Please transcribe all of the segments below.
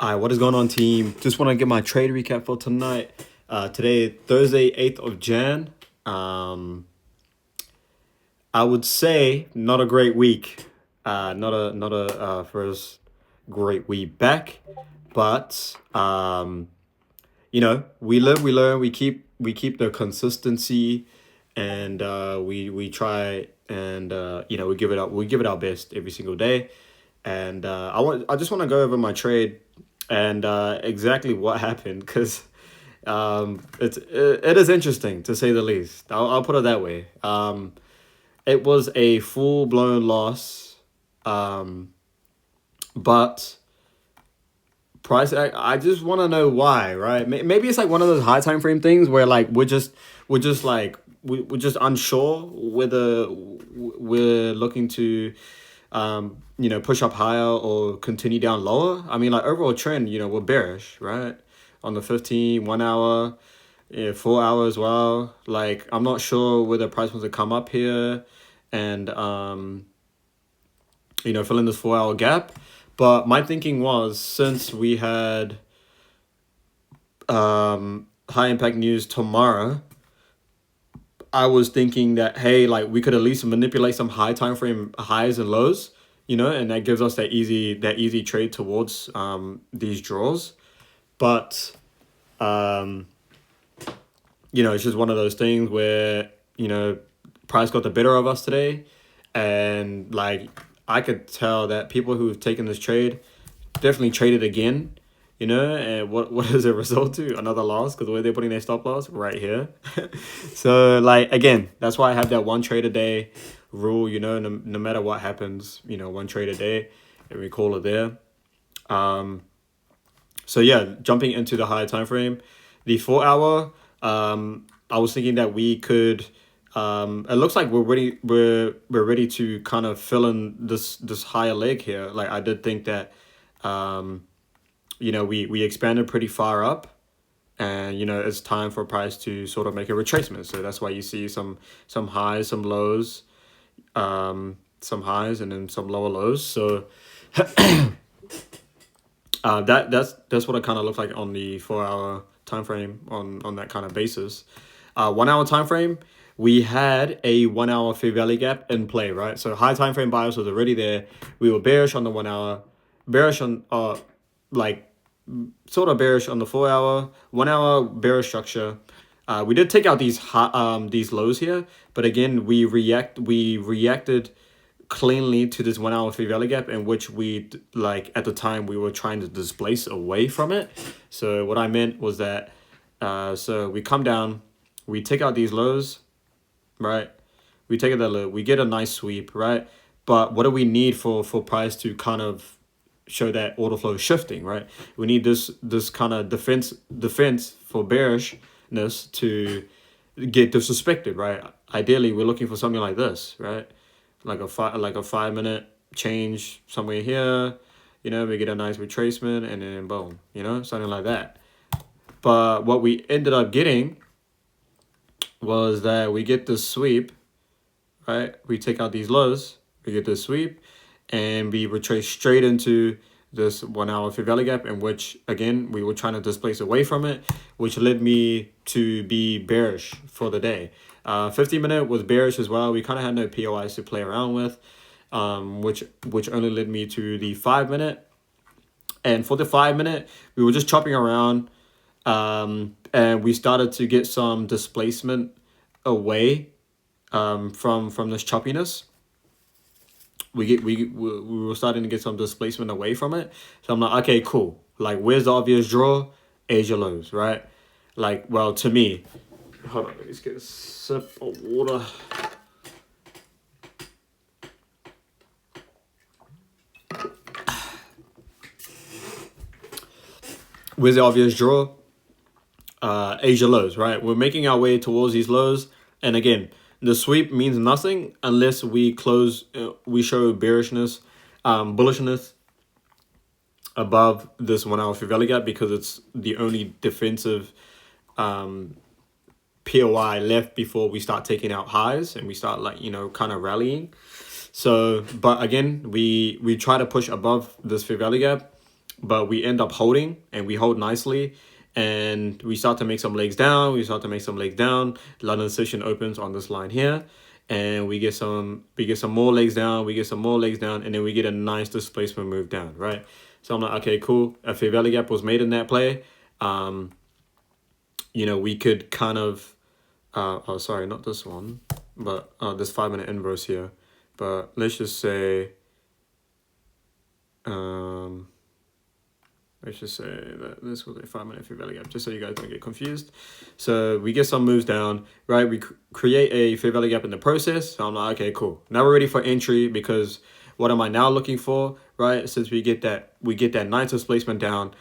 All right, what is going on, team? Just want to get my trade recap for tonight. Today, Thursday, 8th of Jan. I would say not a great week. Not a first great week back, but we live, we learn, we keep the consistency, and we try and we give it our best every single day. And I just want to go over my trade and exactly what happened because it is interesting to say the least. I'll put it that way. It was a full blown loss, but price. I just want to know why, right? Maybe it's like one of those high time frame things where like we're just unsure whether we're looking to push up higher or continue down lower. I mean, like overall trend, we're bearish, right? On the 15, 1 hour, 4 hour as well. Like, I'm not sure whether price wants to come up here and, fill in this 4 hour gap. But my thinking was since we had high impact news tomorrow, I was thinking that hey, like we could at least manipulate some high time frame highs and lows, and that gives us that easy trade towards these draws. But it's just one of those things where price got the better of us today, and like I could tell that people who've taken this trade definitely traded again. And what does it result to? Another loss because the way they're putting their stop loss right here. So like again, that's why I have that one trade a day rule. No matter what happens, one trade a day, and we call it there. So yeah, jumping into the higher time frame, the 4 hour. I was thinking that we could. It looks like we're ready. We're ready to kind of fill in this higher leg here. Like I did think that. We expanded pretty far up, and it's time for price to sort of make a retracement. So that's why you see some highs, some lows, some highs, and then some lower lows. So that's what it kind of looks like on the 4 hour time frame on that kind of basis. 1 hour time frame, we had a 1 hour fair value gap in play, right? So high time frame bias was already there. We were bearish on the 1 hour, bearish on like sort of bearish on the 4 hour, 1 hour bearish structure. We did take out these lows here, but again we reacted cleanly to this 1 hour fair value gap, in which we like at the time we were trying to displace away from it. So what I meant was that so we come down, we take out these lows, right? We take out that low, we get a nice sweep, right? But what do we need for price to kind of show that order flow is shifting, right? We need this kind of defense for bearishness to get disrespected, right? Ideally, we're looking for something like this, right? Like a 5 minute change somewhere here, we get a nice retracement and then boom, something like that. But what we ended up getting was that we get this sweep, right? We take out these lows, we get this sweep, and we retrace straight into this 1 hour fair value gap, in which again we were trying to displace away from it, which led me to be bearish for the day. 15 minute was bearish as well. We kind of had no POIs to play around with, which only led me to the 5 minute. And for the 5 minute, we were just chopping around, and we started to get some displacement away from this choppiness. We were starting to get some displacement away from it. So I'm like, okay, cool. Like, where's the obvious draw? Asia lows, right? Like, well, to me, hold on, let me just get a sip of water. Where's the obvious draw? Asia lows, right? We're making our way towards these lows, and again, the sweep means nothing unless we show bearishness, bullishness above this 1 hour fair value gap, because it's the only defensive POI left before we start taking out highs and we start kind of rallying. So, but again, we try to push above this fair value gap, but we end up holding, and we hold nicely, and we start to make some legs down. London session opens on this line here, and we get some more legs down. And then we get a nice displacement move down, right? So I'm like, okay, cool. A fair value gap was made in that play. We could kind of, oh, sorry, not this one, but this 5 minute inverse here. But let's just say, let's just say that this was a 5 minute fair value gap, just so you guys don't get confused. So we get some moves down, right? We create a fair value gap in the process. So I'm like, okay, cool. Now we're ready for entry, because what am I now looking for, right? Since we get that nice displacement down,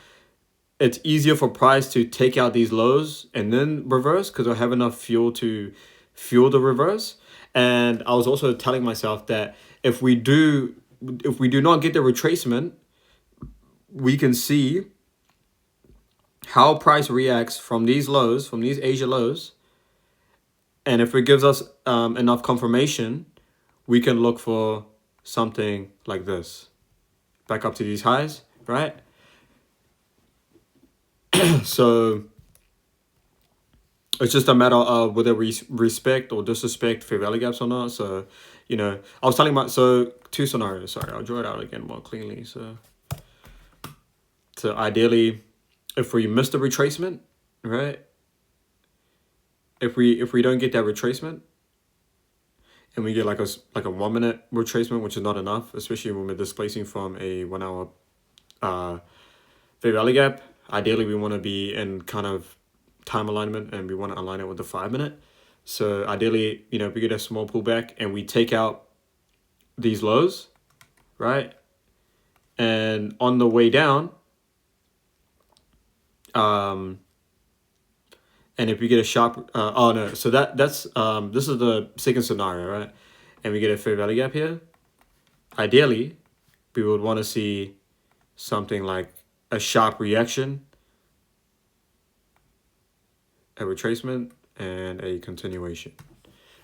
it's easier for price to take out these lows and then reverse, because I have enough fuel to fuel the reverse. And I was also telling myself that if we do not get the retracement, we can see how price reacts from these lows, from these Asia lows. And if it gives us enough confirmation, we can look for something like this, back up to these highs, right? So it's just a matter of whether we respect or disrespect fair value gaps or not. So, I was telling two scenarios. Sorry, I'll draw it out again more cleanly. So ideally, if we miss the retracement, right? If we don't get that retracement, and we get like a 1 minute retracement, which is not enough, especially when we're displacing from a 1 hour fair value gap. Ideally, we want to be in kind of time alignment, and we want to align it with the 5 minute. So ideally, if we get a small pullback and we take out these lows, right? And on the way down, and if we get a sharp, so that's this is the second scenario, right? And we get a fair value gap here. Ideally, we would want to see something like a sharp reaction, a retracement, and a continuation.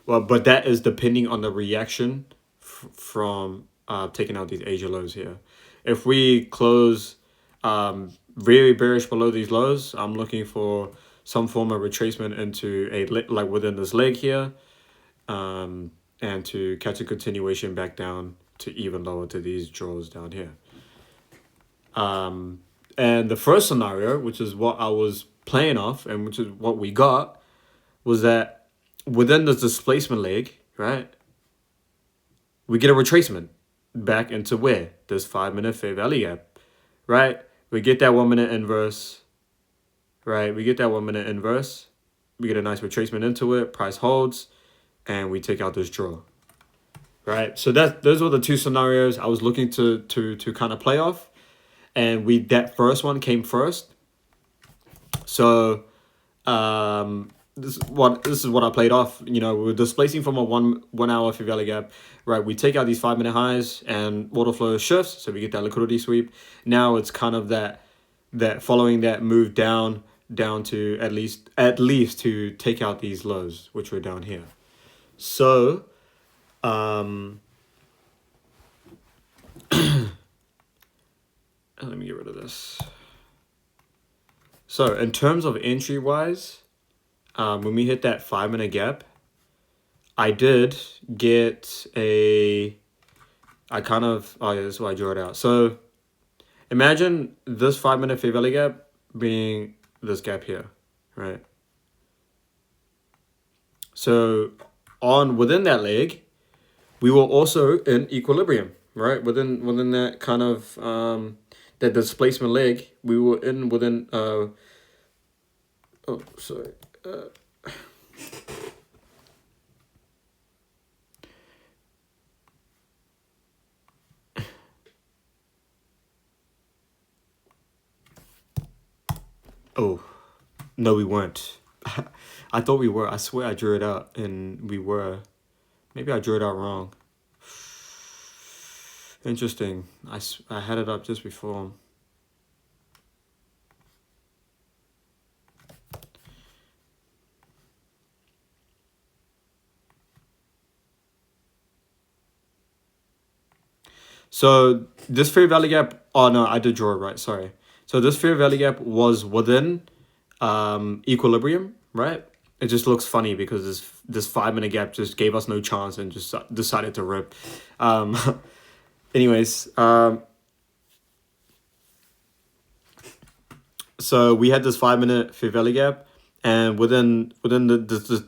Well, but that is depending on the reaction from taking out these Asia lows here. If we close very bearish below these lows, I'm looking for some form of retracement into like within this leg here, and to catch a continuation back down to even lower to these draws down here. And the first scenario, which is what I was playing off, and which is what we got, was that within this displacement leg, right, we get a retracement back into where? This 5 minute fair value gap, right? We get that 1 minute inverse, right? We get that 1 minute inverse. We get a nice retracement into it. Price holds, and we take out this draw, right? So those were the two scenarios I was looking to kind of play off. And that first one came first. So this is what I played off. We're displacing from a one hour fair value gap, right? We take out these 5 minute highs, and order flow shifts, so we get that liquidity sweep. Now it's kind of that following that move down to at least to take out these lows, which were down here. So let me get rid of this. So in terms of entry wise, when we hit that 5 minute gap, I did get this is why I drew it out. So imagine this 5 minute fair value gap being this gap here, right? So within that leg, we were also in equilibrium, right? Within that kind of that displacement leg, we were within oh, no, we weren't. I thought we were. I swear I drew it out, and we were. Maybe I drew it out wrong. Interesting. I had it up just before. So this fair value gap. Oh no, I did draw it right. Sorry. So this fair value gap was within equilibrium, right? It just looks funny because this 5 minute gap just gave us no chance and just decided to rip. Um, anyways, so we had this 5 minute fair value gap, and within this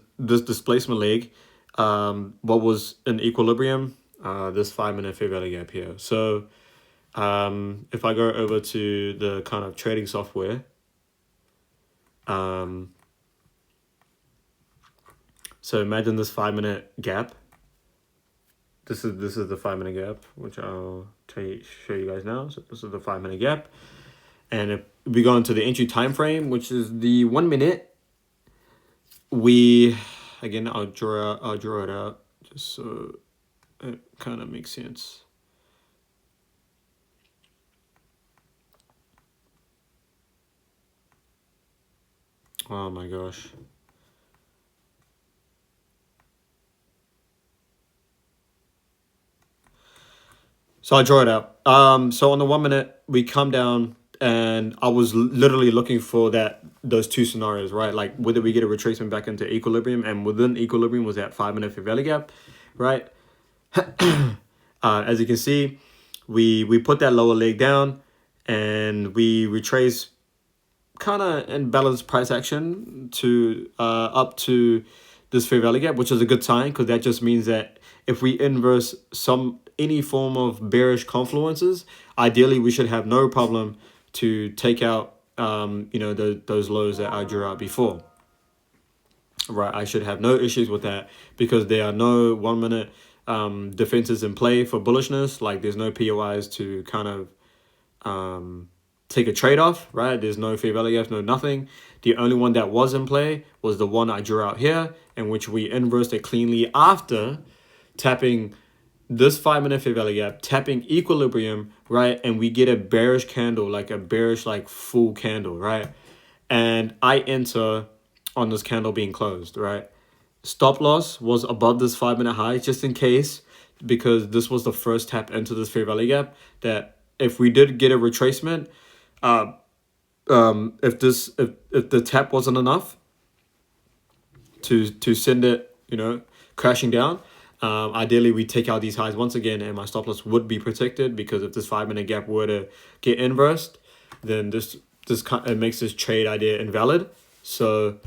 displacement leg, what was in equilibrium, this 5 minute fair value gap here. So if I go over to the kind of trading software, so imagine this 5 minute gap. This is the 5 minute gap, which I'll show you guys now. So this is the 5 minute gap, and if we go into the entry time frame, which is the 1 minute, we again I'll draw it out just so it kind of makes sense. Oh my gosh. So I draw it out. So on the 1 minute, we come down, and I was literally looking for those two scenarios, right? Like whether we get a retracement back into equilibrium, and within equilibrium was that 5 minute fair value gap, right? As you can see, we put that lower leg down, and we retrace kind of in balanced price action to up to this fair value gap, which is a good sign because that just means that if we inverse any form of bearish confluences, ideally we should have no problem to take out those lows that I drew out before. Right, I should have no issues with that because there are no 1 minute defenses in play for bullishness. Like there's no POIs to kind of take a trade-off, right? There's no fair value gaps, no nothing. The only one that was in play was the one I drew out here, in which we inversed it cleanly after tapping this 5 minute fair value gap, tapping equilibrium, right? And we get a bearish candle, like a bearish, like full candle, right? And I enter on this candle being closed, right? Stop loss was above this 5 minute high, just in case, because this was the first tap into this fair value gap, that if we did get a retracement, if the tap wasn't enough to send it, crashing down, ideally we take out these highs once again, and my stop loss would be protected, because if this 5 minute gap were to get inversed, then it makes this trade idea invalid. So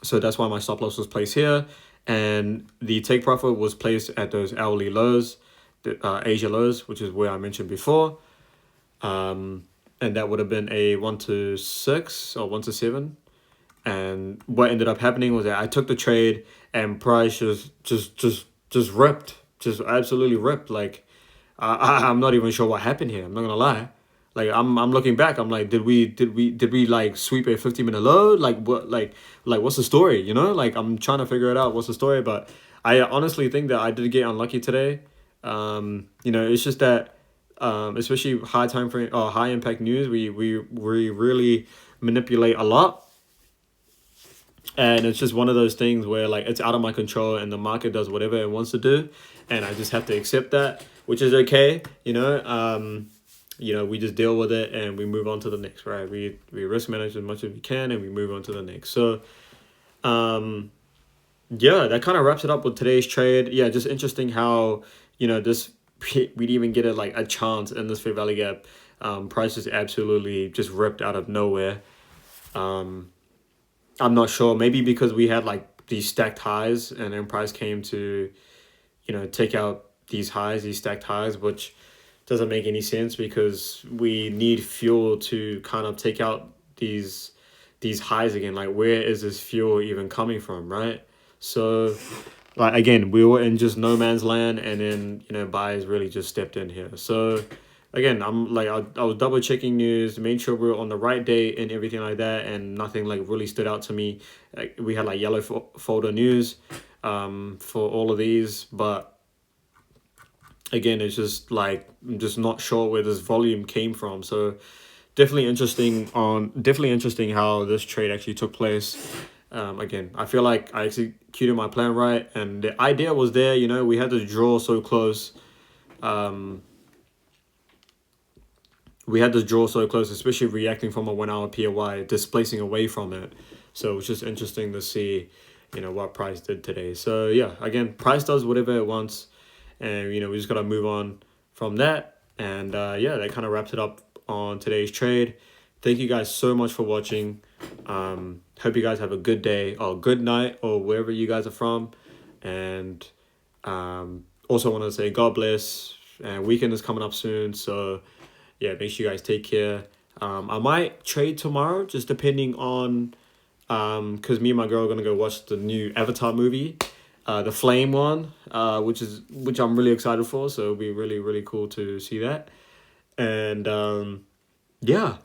so that's why my stop loss was placed here, and the take profit was placed at those hourly lows, the Asia lows, which is where I mentioned before. And that would have been a 1 to 6 or 1 to 7. And what ended up happening was that I took the trade, and price just ripped, just absolutely ripped. Like I'm not even sure what happened here. I'm not gonna lie. Like I'm looking back. I'm like, did we like sweep a 50-minute low? Like what? Like what's the story? Like I'm trying to figure it out. What's the story? But I honestly think that I did get unlucky today. It's just that, especially high time frame or high impact news, we really manipulate a lot. And it's just one of those things where like it's out of my control, and the market does whatever it wants to do, and I just have to accept that, which is okay. We just deal with it and we move on to the next, right? We risk manage as much as we can, and we move on to the next. So yeah, that kind of wraps it up with today's trade. Yeah, just interesting how this we'd even get a chance in this fair value gap. Price is absolutely just ripped out of nowhere. I'm not sure. Maybe because we had like these stacked highs, and then price came to, take out these highs, these stacked highs, which doesn't make any sense because we need fuel to kind of take out these highs again. Like, where is this fuel even coming from, right? So, like, again, we were in just no man's land, and then buyers really just stepped in here. So again, I'm like, I was double checking news, made sure we were on the right date and everything like that, and nothing like really stood out to me. Like, we had like yellow folder news for all of these, but again, it's just like I'm just not sure where this volume came from. So definitely interesting how this trade actually took place. Again, I feel like I executed my plan right, and the idea was there. You know, we had to draw so close. We had to draw so close, especially reacting from a 1 hour POI, displacing away from it. So it's just interesting to see, you know, what Price did today. So yeah, again, Price does whatever it wants, and you know, we just gotta move on from that. And yeah, that kind of wraps it up on today's trade. Thank you guys so much for watching. Hope you guys have a good day or good night or wherever you guys are from. And also want to say God bless. And weekend is coming up soon, so yeah, make sure you guys take care. I might trade tomorrow, just depending on because me and my girl are gonna go watch the new Avatar movie, the Flame one, which I'm really excited for. So it'll be really really cool to see that. And yeah,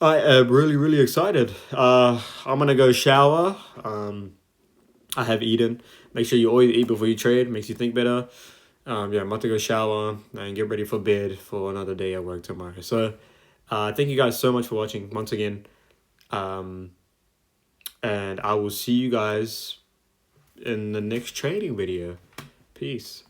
I am really really excited. I'm gonna go shower. I have eaten. Make sure you always eat before you trade. Makes you think better. Yeah, I'm about to go shower and get ready for bed for another day at work tomorrow. So, thank you guys so much for watching once again. Um, and I will see you guys in the next trading video. Peace.